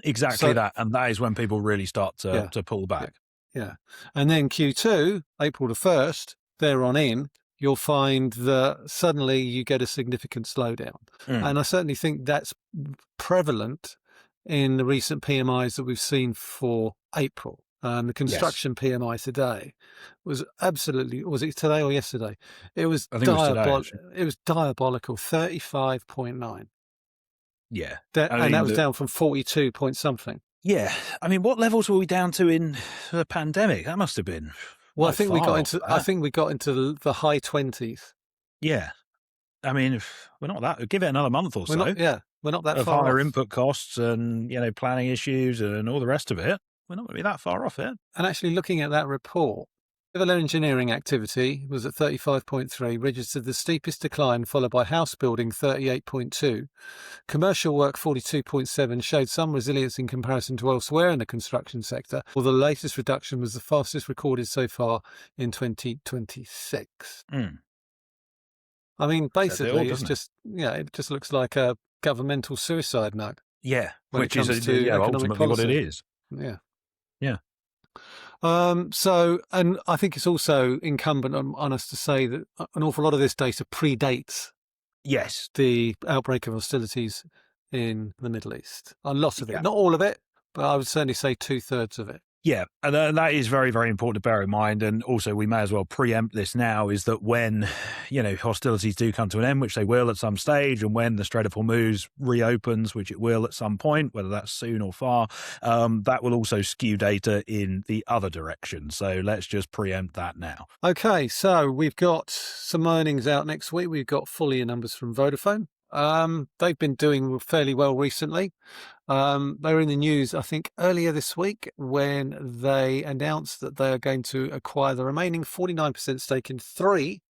Exactly that. And that is when people really start to pull back. Yeah. And then Q2, April the 1st, they're on in, you'll find that suddenly you get a significant slowdown. And I certainly think that's prevalent in the recent PMIs that we've seen for April. The Yes. construction PMI today was absolutely, was it today or yesterday? It was I think it was today, actually. It was diabolical, 35.9. Yeah. I And that mean, was down from 42 point something. yeah. I mean, what levels were we down to in the pandemic? That must have been Well, not far off I that. think we got into the high 20s. Yeah. I mean, we're not that. Give it another month or so We're not that of far higher off. input costs and, planning issues and all the rest of it. We're not going to be that far off it. And actually looking at that report, civil engineering activity was at 35.3, registered the steepest decline, followed by house building 38.2. Commercial work 42.7 showed some resilience in comparison to elsewhere in the construction sector, although the latest reduction was the fastest recorded so far in 2026. I mean, Says it all, basically, it's doesn't it? just, it just looks like a governmental suicide note Yeah, when it which is comes to economic ultimately what it policy. is. Yeah. Yeah. So, and I think it's also incumbent on us to say that an awful lot of this data predates Yes. the outbreak of hostilities in the Middle East. A lot of it, Yeah. not all of it, but I would certainly say 2/3 of it. Yeah, and that is very, very important to bear in mind. And also, we may as well preempt this now, is that when, hostilities do come to an end, which they will at some stage, and when the Strait of Hormuz reopens, which it will at some point, whether that's soon or far, that will also skew data in the other direction. So let's just preempt that now. Okay, so we've got some earnings out next week. We've got full year numbers from Vodafone. They've been doing fairly well recently. They were in the news, I think, earlier this week when they announced that they are going to acquire the remaining 49% stake in Three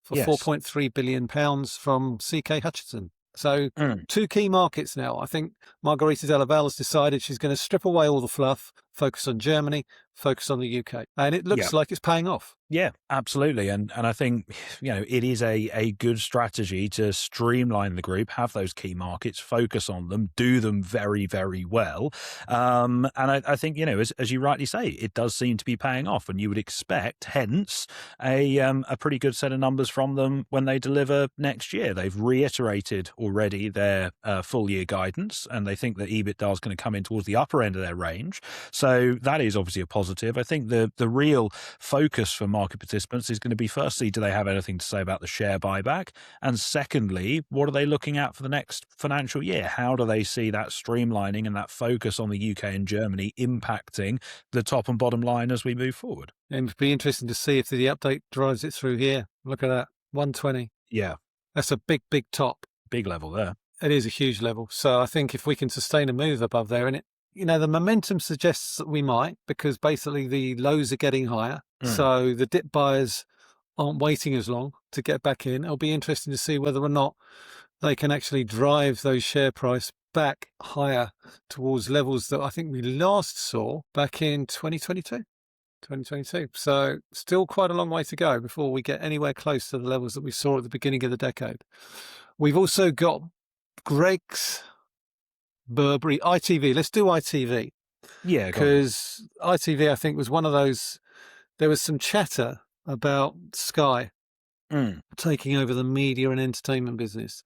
for Yes. £4.3 billion from CK Hutchison. So two key markets now. I think Margarita Delaval has decided she's going to strip away all the fluff, focus on Germany, focus on the UK. And it looks like it's paying off. Yeah, absolutely. And I think, it is a good strategy to streamline the group, have those key markets, focus on them, do them very, very well. And I think, as you rightly say, it does seem to be paying off, and you would expect, hence, a pretty good set of numbers from them when they deliver next year. They've reiterated already their full year guidance, and they think that EBITDA is going to come in towards the upper end of their range. So that is obviously a positive. I think the real focus for market participants is going to be, firstly, do they have anything to say about the share buyback? And secondly, what are they looking at for the next financial year? How do they see that streamlining and that focus on the UK and Germany impacting the top and bottom line as we move forward? And it'd be interesting to see if the update drives it through here. Look at that, 120. Yeah. That's a big, big top. Big level there. It is a huge level. So I think if we can sustain a move above there, and the momentum suggests that we might, because basically the lows are getting higher. So the dip buyers aren't waiting as long to get back in. It'll be interesting to see whether or not they can actually drive those share price back higher towards levels that I think we last saw back in 2022. So still quite a long way to go before we get anywhere close to the levels that we saw at the beginning of the decade. We've also got Greg's Burberry ITV. Let's do ITV. Yeah, because ITV, I think, was one of those. There was some chatter about Sky taking over the media and entertainment business,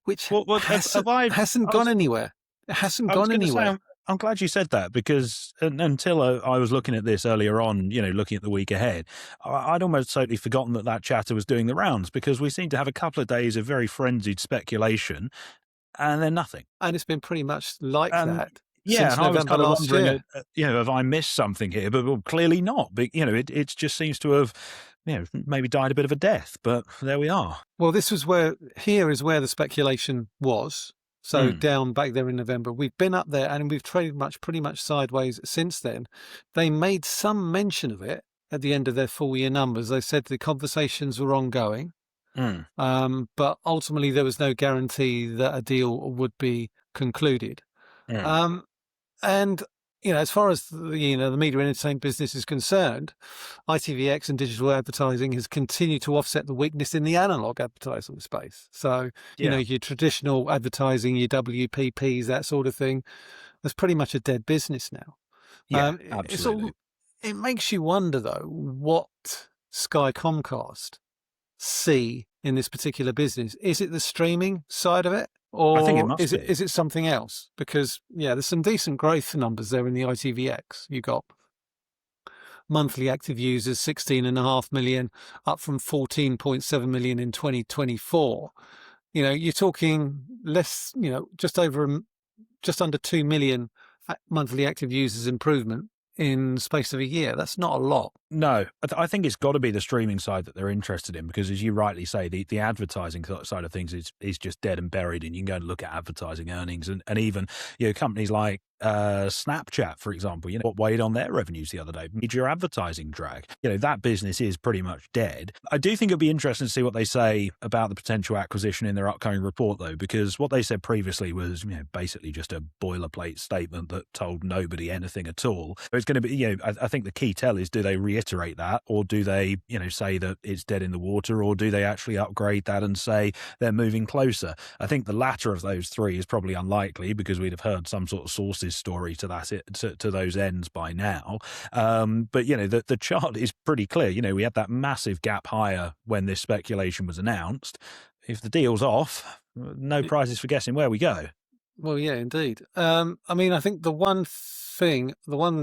which hasn't gone anywhere. It hasn't gone anywhere. I'm glad you said that, because until I was looking at this earlier on, looking at the week ahead, I'd almost totally forgotten that chatter was doing the rounds, because we seem to have a couple of days of very frenzied speculation and then nothing. And it's been pretty much like that. Yeah, since and I was November kind of last wondering, year. have I missed something here? But well, clearly not. But, it just seems to have, maybe died a bit of a death. But there we are. Well, here is where the speculation was. So down back there in November, we've been up there and we've traded pretty much sideways since then. They made some mention of it at the end of their full year numbers. They said the conversations were ongoing, but ultimately there was no guarantee that a deal would be concluded. And, as far as the media and entertainment business is concerned, ITVX and digital advertising has continued to offset the weakness in the analog advertising space. So, your traditional advertising, your WPPs, that sort of thing, that's pretty much a dead business now. Yeah, absolutely. It makes you wonder, though, what Sky Comcast see in this particular business. Is it the streaming side of it? I think it or must be. is it something else? Because there's some decent growth numbers there in the ITVX. You got monthly active users 16.5 million, up from 14.7 million in 2024. You're talking less, just under 2 million monthly active users improvement in the space of a year. That's not a lot. No, I think it's got to be the streaming side that they're interested in, because as you rightly say, the advertising side of things is just dead and buried, and you can go and look at advertising earnings and even companies like Snapchat, for example, what weighed on their revenues the other day, major advertising drag. That business is pretty much dead. I do think it'll be interesting to see what they say about the potential acquisition in their upcoming report, though, because what they said previously was basically just a boilerplate statement that told nobody anything at all. It's going to be, I think the key tell is, do they reiterate that, or do they, say that it's dead in the water, or do they actually upgrade that and say they're moving closer? I think the latter of those three is probably unlikely, because we'd have heard some sort of sources story to that to those ends by now. But the chart is pretty clear. We had that massive gap higher when this speculation was announced. If the deal's off, no prizes for guessing where we go. Well, yeah, indeed. I think the one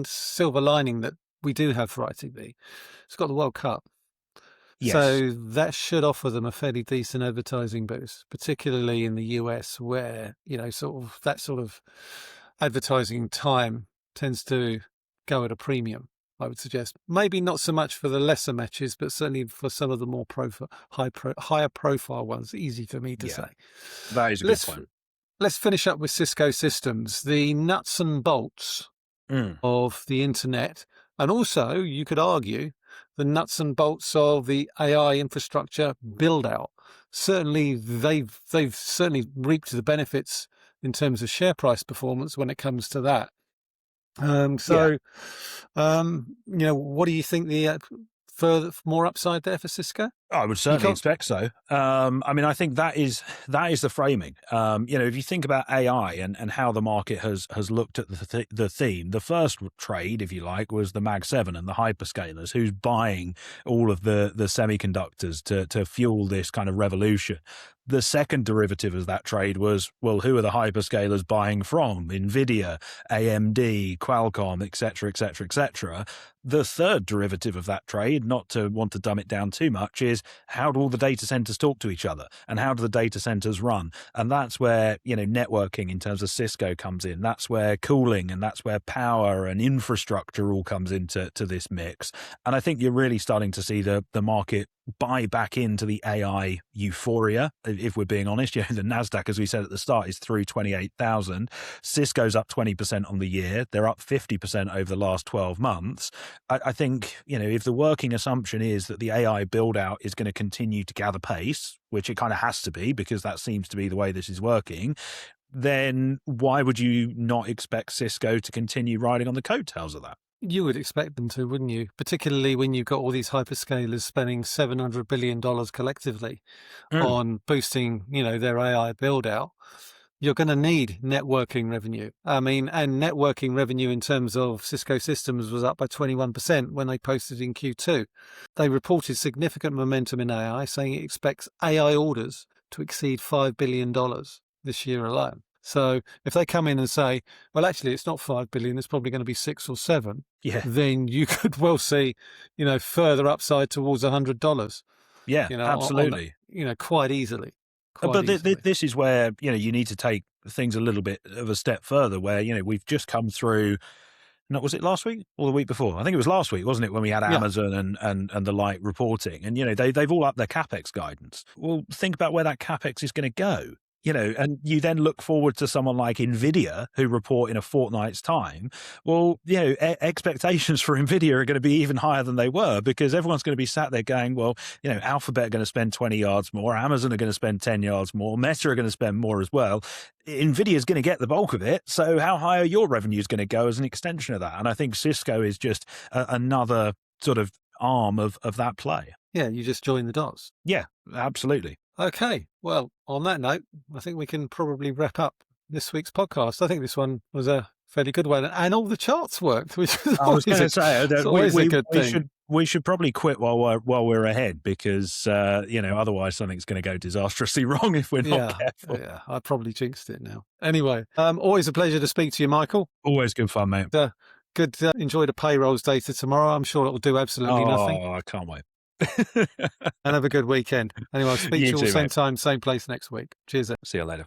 silver lining that we do have for ITV, it's got the World Cup. Yes. So that should offer them a fairly decent advertising boost, particularly in the US, where, that sort of advertising time tends to go at a premium, I would suggest. Maybe not so much for the lesser matches, but certainly for some of the more higher profile ones. Easy for me to say. That is a good point. Let's finish up with Cisco Systems, the nuts and bolts of the internet. And also, you could argue, the nuts and bolts of the AI infrastructure build-out. Certainly, they've certainly reaped the benefits in terms of share price performance when it comes to that. What do you think the further more upside there for Cisco? I would certainly expect so. I think that is the framing. If you think about AI and how the market has looked at the theme, the first trade, if you like, was the Mag 7 and the hyperscalers, who's buying all of the semiconductors to fuel this kind of revolution. The second derivative of that trade was, well, who are the hyperscalers buying from? NVIDIA, AMD, Qualcomm, et cetera, et cetera, et cetera. The third derivative of that trade, not to want to dumb it down too much, is how do all the data centers talk to each other, and how do the data centers run? And that's where, networking in terms of Cisco comes in. That's where cooling and that's where power and infrastructure all comes into this mix. And I think you're really starting to see the market buy back into the AI euphoria. If we're being honest, the NASDAQ, as we said at the start, is through 28,000. Cisco's up 20% on the year. They're up 50% over the last 12 months. I think, if the working assumption is that the AI build out is going to continue to gather pace, which it kind of has to be, because that seems to be the way this is working, then why would you not expect Cisco to continue riding on the coattails of that? You would expect them to, wouldn't you? Particularly when you've got all these hyperscalers spending $700 billion collectively on boosting, their AI build out. You're going to need networking revenue. And networking revenue in terms of Cisco Systems was up by 21% when they posted in Q2. They reported significant momentum in AI, saying it expects AI orders to exceed $5 billion this year alone. So if they come in and say, well, actually, it's not 5 billion, it's probably going to be 6 or 7, then you could well see, further upside towards $100. Yeah, absolutely. Quite easily. This is where, you need to take things a little bit of a step further, where, we've just come through. No, was it last week or the week before? I think it was last week, wasn't it, when we had Amazon and the like reporting, and they've all upped their capex guidance. Well, think about where that capex is going to go. And you then look forward to someone like NVIDIA, who report in a fortnight's time. Well, expectations for NVIDIA are going to be even higher than they were, because everyone's going to be sat there going, well, Alphabet are going to spend 20 yards more, Amazon are going to spend 10 yards more, Meta are going to spend more as well. NVIDIA is going to get the bulk of it. So how high are your revenues going to go as an extension of that? And I think Cisco is just another sort of arm of that play. Yeah, you just join the dots. Yeah, absolutely. Okay, well, on that note, I think we can probably wrap up this week's podcast. I think this one was a fairly good one, and all the charts worked, which is always a good thing. we should probably quit while we're ahead, because otherwise something's going to go disastrously wrong if we're not careful. Yeah, I probably jinxed it now. Anyway, always a pleasure to speak to you, Michael. Always good fun, mate. Good. Enjoy the payrolls data tomorrow. I'm sure it'll do absolutely nothing. Oh, I can't wait. And have a good weekend. Anyway, I'll speak to you all too, same mate. time, same place next week. Cheers. See you later.